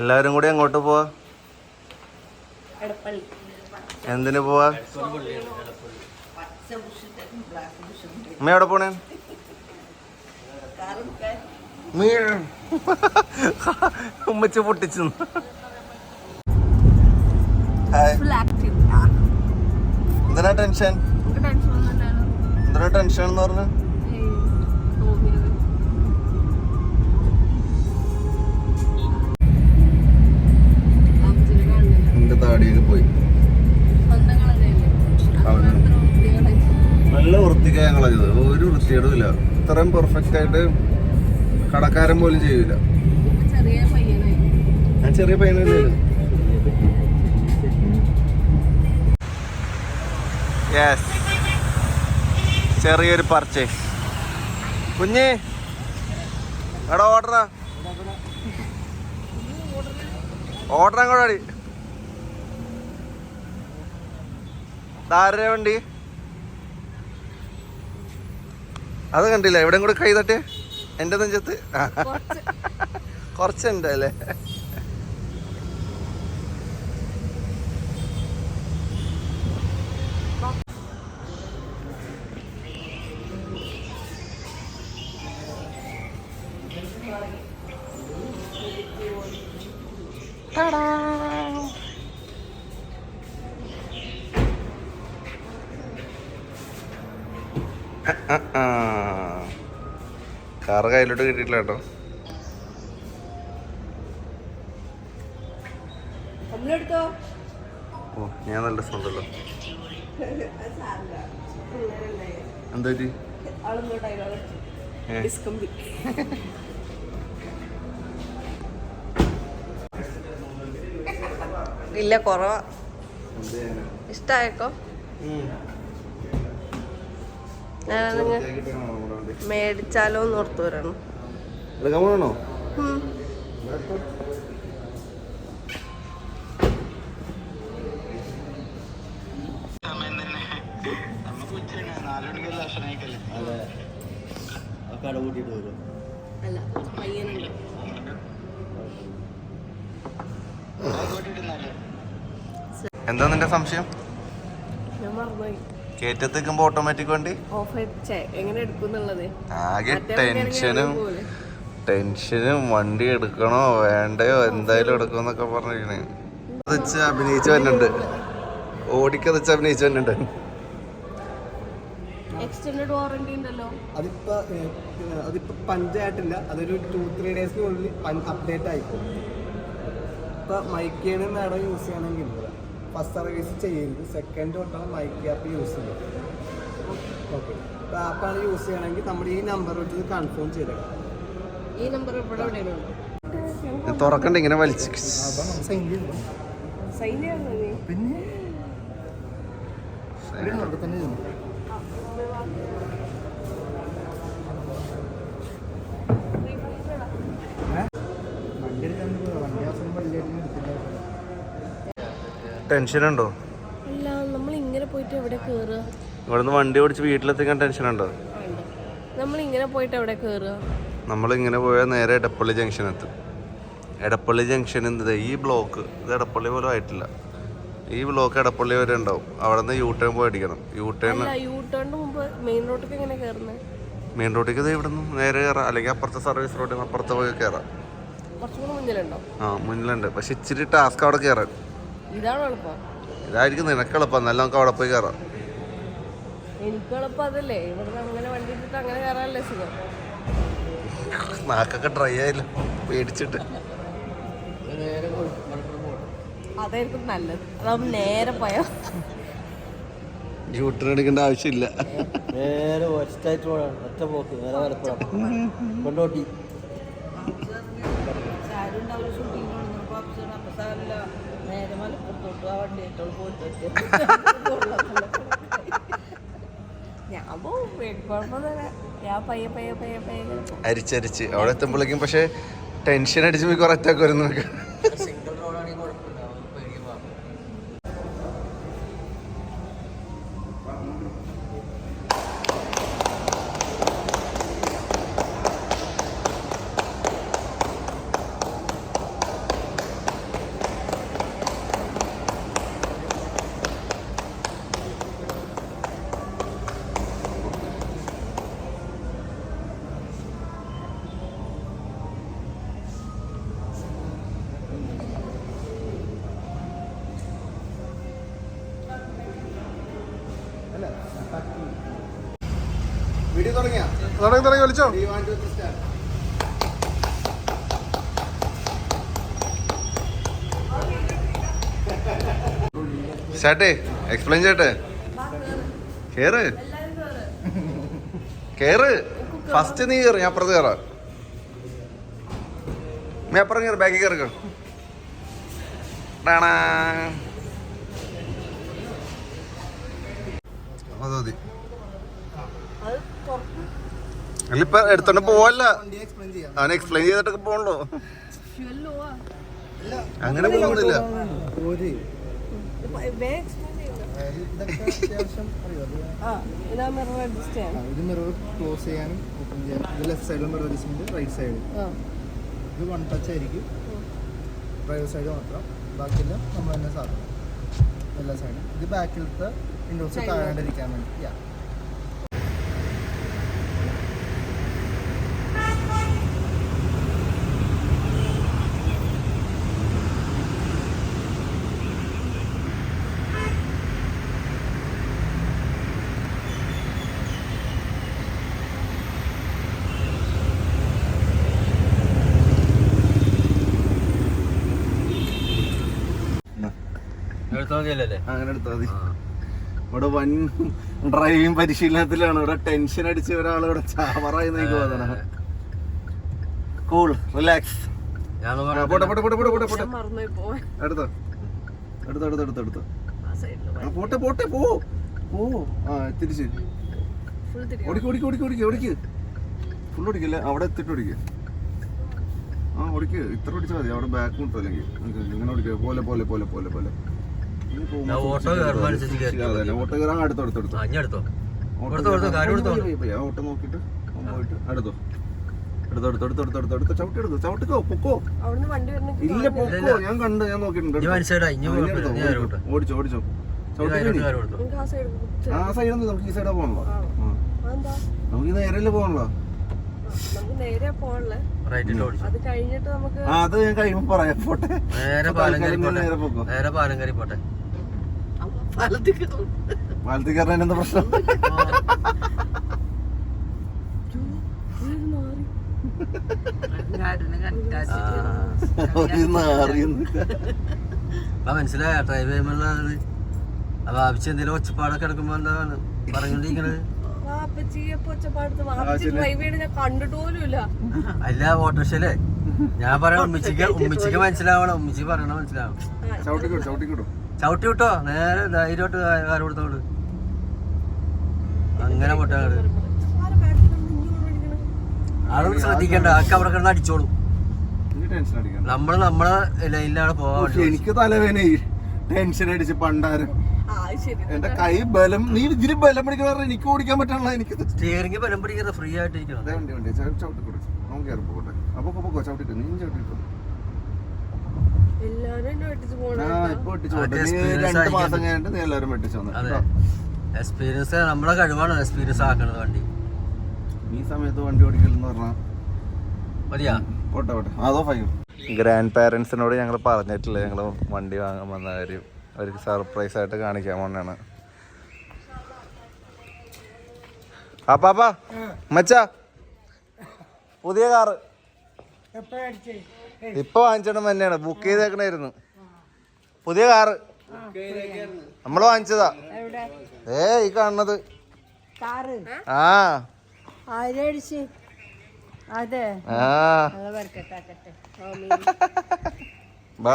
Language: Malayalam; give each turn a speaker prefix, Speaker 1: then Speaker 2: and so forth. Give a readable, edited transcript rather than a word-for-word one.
Speaker 1: എല്ലാവരും കൂടി അങ്ങോട്ട് പോവാ. എന്തിനു പോവാ? അമ്മ എവിടെ പോണേ? ഉമ്മച്ച് പൊട്ടിച്ചു. എന്തിനാ ടെൻഷൻ? എന്തിനാ ടെൻഷൻ എന്ന് പറഞ്ഞു? എന്റെ താടിയൊക്കെ പോയി. നല്ല വൃത്തിക്ക് ഞങ്ങൾ ചെയ്തത്, ഒരു വൃത്തിയേടും ഇല്ല. ഇത്രയും പെർഫെക്റ്റ് ആയിട്ട് കടക്കാരൻ പോലും ചെയ്യൂല. ഞാൻ ചെറിയ പയ്യനല്ലേ. യെസ്, ചെറിയൊരു പർച്ചേസ്. കുഞ്ഞ് എടാ ഓർഡറാ, ഓർഡർ അങ്ങോട്ടാടി. ആരുടെ വണ്ടി? അത് കണ്ടില്ല, എവിടെയും കൂടെ കൈ തട്ടേ. എൻ്റെ നെഞ്ചത്ത് കുറച്ചുണ്ട് അല്ലേ? കാറ് കയ്യിലോട്ട് കിട്ടിയിട്ടില്ല കേട്ടോ. ഓ, ഞാൻ നല്ല രസമുണ്ടല്ലോ. എന്താ
Speaker 2: ഇല്ല, കുറവാ. ഇഷ്ടായേക്കോ? ഞാനങ്ങ് മേടിച്ചാലോ എന്ന് ഓർത്തു വരണം. അല്ല, പയ്യനുണ്ട്.
Speaker 1: എന്താ നിന്റെ സംശയം?
Speaker 2: ഞാൻ മറന്നുപോയി.
Speaker 1: കേറ്റത്തേക്കുമ്പോ ഓട്ടോമാറ്റിക് വണ്ടി
Speaker 2: എങ്ങനെ എടുക്കുന്നുള്ളത്
Speaker 1: ആകെ ടെൻഷനും വണ്ടി എടുക്കണോ വേണ്ടയോ എന്തായാലും എടുക്കുമെന്നൊക്കെ പറഞ്ഞിരിക്കണേ. അത് വെച്ച് അഭിനയിച്ചു വരുന്നുണ്ട്, ഓടിക്കതച്ച് അഭിനയിച്ചു വരുന്നുണ്ട്.
Speaker 2: എക്സ്റ്റൻഡഡ് വാറണ്ടി ഉണ്ടല്ലോ.
Speaker 3: അതിപ്പോ പഞ്ചായിട്ടില്ല, അതൊരു 2-3 ഡേയ്സിനുള്ളിൽ അപ്ഡേറ്റ് ആയിപ്പോ. ഇപ്പൊ മൈക്കേണ് മാഡം യൂസ് ചെയ്യണമെങ്കിൽ ഫസ്റ്റ് സർവീസ് ചെയ്യരുത്, സെക്കൻഡ് തൊട്ടാണ് മൈക്ക് ആപ്പ് യൂസ് ചെയ്യുന്നത്. ഓക്കെ, ഇപ്പോൾ ആപ്പാണ് യൂസ് ചെയ്യണമെങ്കിൽ നമ്മുടെ ഈ നമ്പർ വെച്ചത് കൺഫേം ചെയ്തേക്കാം.
Speaker 2: ഈ നമ്പർ
Speaker 1: തുറക്കണ്ട, ഇങ്ങനെ വലിച്ച്
Speaker 3: പിന്നെ
Speaker 1: ടെൻഷനുണ്ടോ?
Speaker 2: അല്ല, നമ്മൾ ഇങ്ങനെ പോയിട്ട് എവിടെ കേറുക?
Speaker 1: ഇവിടുന്ന് വണ്ടി ഓടിച്ച് വീട്ടിലെത്തിക്കാൻ ടെൻഷനുണ്ടോ?
Speaker 2: നമ്മൾ ഇങ്ങനെ പോയിട്ട് എവിടെ കേറുക?
Speaker 1: നമ്മളിങ്ങനെ പോയാൽ നേരെ എടപ്പള്ളി ജംഗ്ഷൻ എത്തും. എടപ്പള്ളി ജംഗ്ഷൻ എന്ത്, ഈ ബ്ലോക്ക് ഇത് എടപ്പള്ളി പോലും ആയിട്ടില്ല. ഈ ബ്ലോക്ക് എടപ്പള്ളി വരെ ഉണ്ടാവും. അവിടെ നിന്ന് യൂ-ടേൺ പോയി അടിക്കണം.
Speaker 2: യൂട്ടേണിന് മുമ്പ് മെയിൻ റോഡിലേക്ക് എങ്ങനെ കയറുന്നത്?
Speaker 1: മെയിൻ റോഡിലേക്ക് ഇത് ഇവിടെ നിന്ന് നേരെ കയറാം, അല്ലെങ്കിൽ അപ്പുറത്തെ സർവീസ് റോഡിൽ നിന്ന് അപ്പുറത്ത് പോയി കയറാം. മുന്നിലുണ്ട്, പക്ഷെ ഇച്ചിരി ടാസ്ക് അവിടെ കയറാൻ.
Speaker 2: ഇതാണ് എളുപ്പം.
Speaker 1: ഇതായിരിക്കും നിനക്ക് എളുപ്പം, എന്നാലും നമുക്ക് അവിടെ പോയി കയറാം.
Speaker 2: എനിക്ക് എളുപ്പം അതല്ലേ, ഇവിടെ അങ്ങനെ വണ്ടി ഇട്ടിട്ട് അങ്ങനെ കയറാനല്ലേ സുഖം.
Speaker 1: നാക്കൊക്കെ ഡ്രൈ ആയില്ല പേടിച്ചിട്ട്.
Speaker 2: അതായിരിക്കും നല്ലത്, അതാവുമ്പോ നേരെ പോയോ
Speaker 1: യൂട്ടേൺ എടുക്കേണ്ട ആവശ്യമില്ല.
Speaker 3: നേരെ ഒറ്റ പോക്ക് നേരെ കൊണ്ടോട്ടി.
Speaker 1: അരിച്ചരിച്ച് അവിടെ എത്തുമ്പോഴേക്കും പക്ഷെ ടെൻഷൻ അടിച്ച് പോയി കുറെ അറ്റാക്ക് വരുന്നു. തുടങ്ങി വിളിച്ചോ. ചേട്ടേ എക്സ്പ്ലെയിൻ ചെയ്യട്ടെ. കേറ് കേറ് ഫസ്റ്റ് നീ കയറി, ഞാൻ അപ്പുറത്ത് കയറാം. നീ അപ്പുറം കയറി, ബാക്കി കയറിക്കോ. മതി. അല്ലിപ്പൊ എടുത്തോണ്ട് പോവല്ല, അവൻ എക്സ്പ്ലെയിൻ ചെയ്തിട്ടൊക്കെ പോകണല്ലോ. അങ്ങനെ പോകുന്നില്ല.
Speaker 3: ഇത് മിറർ ക്ലോസ് ചെയ്യാനും ഓപ്പൺ ചെയ്യാനും. ഇത് ലെഫ്റ്റ് സൈഡിലും മിറർ അഡ്ജസ്റ്റ്മെന്റ്, റൈറ്റ് സൈഡ് ഇത് വൺ ടച്ച് ആയിരിക്കും. ഡ്രൈവർ സൈഡ് മാത്രം, ബാക്കിയെല്ലാം നമ്മൾ തന്നെ സാധനം എല്ലാ സൈഡും. ഇത് ബാക്കിലത്തെ വിൻഡോസ് താഴാണ്ടിരിക്കാൻ വേണ്ടി. അങ്ങനെ എടുത്താൽ മതി. ഇവിടെ വൻ ഡ്രൈവിംഗ് പരിശീലനത്തിലാണ്. ഇവിടെ ടെൻഷൻ അടിച്ച ഒരാൾ ഇവിടെ ചാവറായി എനിക്ക് തോന്നണം. Cool, relax. പോട്ടെ പോട്ടെ പോട്ടെ പോട്ടെ പോട്ടെ പോട്ടെ എടുത്തോ എടുത്തോ എടുത്തോ എടുത്തോ എടുത്തോ. പോട്ടെ പോട്ടെ പോ പോ. ആ തിരിച്ച് ഓടിക്ക് ഓടിക്ക് ഓടിക്ക് ഓടിക്ക് ഓടിക്ക്. ഫുൾ ഓടിക്കില്ല, അവിടെ എത്തിട്ട് ഓടിക്കുക. ആ ഓടിക്ക്, ഇത്ര ഓടിച്ചാൽ മതി. അവിടെ ബാക്ക് മുട്ടോ അല്ലെങ്കിൽ ഇങ്ങനെ ഓടിക്കുക. പോലെ പോലെ പോലെ പോലെ പോലെ ഓട്ടോ കയറാൻ അടുത്തെടുത്തെടുത്തോ. ഓട്ടോ നോക്കിട്ട് പോയിട്ട് അടുത്തോ എടുത്തെടുത്തെടുത്തെടുത്തെടുത്ത് ചവിട്ടി എടുത്തു. ചവിട്ടിക്കോ, പൊക്കോ. ഇല്ല പൊക്കോ, ഞാൻ കണ്ട്, ഞാൻ നോക്കിയിട്ടുണ്ട്. ഓടിച്ചോ ഓടിച്ചോ. ആ സൈഡിൽ നിന്ന് നമുക്ക് ഈ സൈഡാ പോകണല്ലോ. നമുക്ക് ഈ നേരെ പോകണല്ലോ. അത് ഞാൻ കഴിയുമ്പോ പറയാം. പോട്ടെ, നേരെ പോക്കോ. പാലത്തിൽ കയറാൻ എന്താ പ്രശ്നം?
Speaker 4: മനസ്സിലായ ഡ്രൈവ് ചെയ്യുമ്പോഴാണ് അപ്പൊ ആവശ്യം എന്തെങ്കിലും ഒച്ചപ്പാടൊക്കെ എടുക്കുമ്പോ എന്താണ് പറഞ്ഞോണ്ടിരിക്കണത്? അല്ല ഓട്ടോറിക്ഷയിലെ ഞാൻ പറയാം, ഉമ്മിച്ചിക്ക് മനസ്സിലാവണം. ഉമ്മിച്ചി പറയണ മനസ്സിലാവണം. ചവിട്ടി വിട്ടോ, നേരെ ധൈര്യമായിട്ട് കാര്യം കൊടുത്തോളൂ. അങ്ങനെ പൊട്ടാ അതൊന്നും ശ്രദ്ധിക്കണ്ട. ആൾക്ക് അവിടെ കിടന്ന് അടിച്ചോളൂ. നമ്മളെ ലൈനിലാണ് പോവാൻ.
Speaker 1: എനിക്ക് തലവേന ടെൻഷൻ അടിച്ച് പണ്ടാരം. എന്റെ കൈ ബലം, നീ ഇതിന് ബലം പിടിക്കണ എനിക്ക് ഓടിക്കാൻ പറ്റണല്ലോ. എനിക്ക്
Speaker 4: സ്റ്റിയറിംഗ് ബലം പിടിക്കാതെ ഫ്രീ ആയിട്ടിരിക്കണം.
Speaker 1: അപ്പൊ ചവിട്ടിട്ട് നീ ചവിട്ടിട്ടോ. 2 മാസം കഴിഞ്ഞിട്ട് നീ എല്ലാവരും വെട്ടിച്ചു വന്നു.
Speaker 4: എക്സ്പീരിയൻസ് നമ്മളെ കഴിവാണ് എക്സ്പീരിയൻസ് ആക്കണത് വണ്ടി.
Speaker 1: ഈ സമയത്ത് വണ്ടി ഓടിക്കലെന്ന് പറഞ്ഞാൽ
Speaker 4: മതിയാ.
Speaker 1: പോട്ടെ പോട്ടെ. അതോ ഫൈവ്. ഗ്രാൻഡ് പാരൻസിനോട് ഞങ്ങൾ പറഞ്ഞിട്ടില്ല ഞങ്ങൾ വണ്ടി വാങ്ങാൻ വന്ന കാര്യം. അവർക്ക് സർപ്രൈസ് ആയിട്ട് കാണിക്കാൻ വേണ്ടിയാണ്. അപ്പാ മച്ചാ, പുതിയ കാറ് ഇപ്പൊ വാങ്ങിച്ചിടം തന്നെയാണ്. ബുക്ക് ചെയ്തേക്കണായിരുന്നു പുതിയ കാറ്. നമ്മള് വാങ്ങിച്ചതാ. ഈ കാണുന്നത്. ആ
Speaker 2: അതെ
Speaker 1: ബാ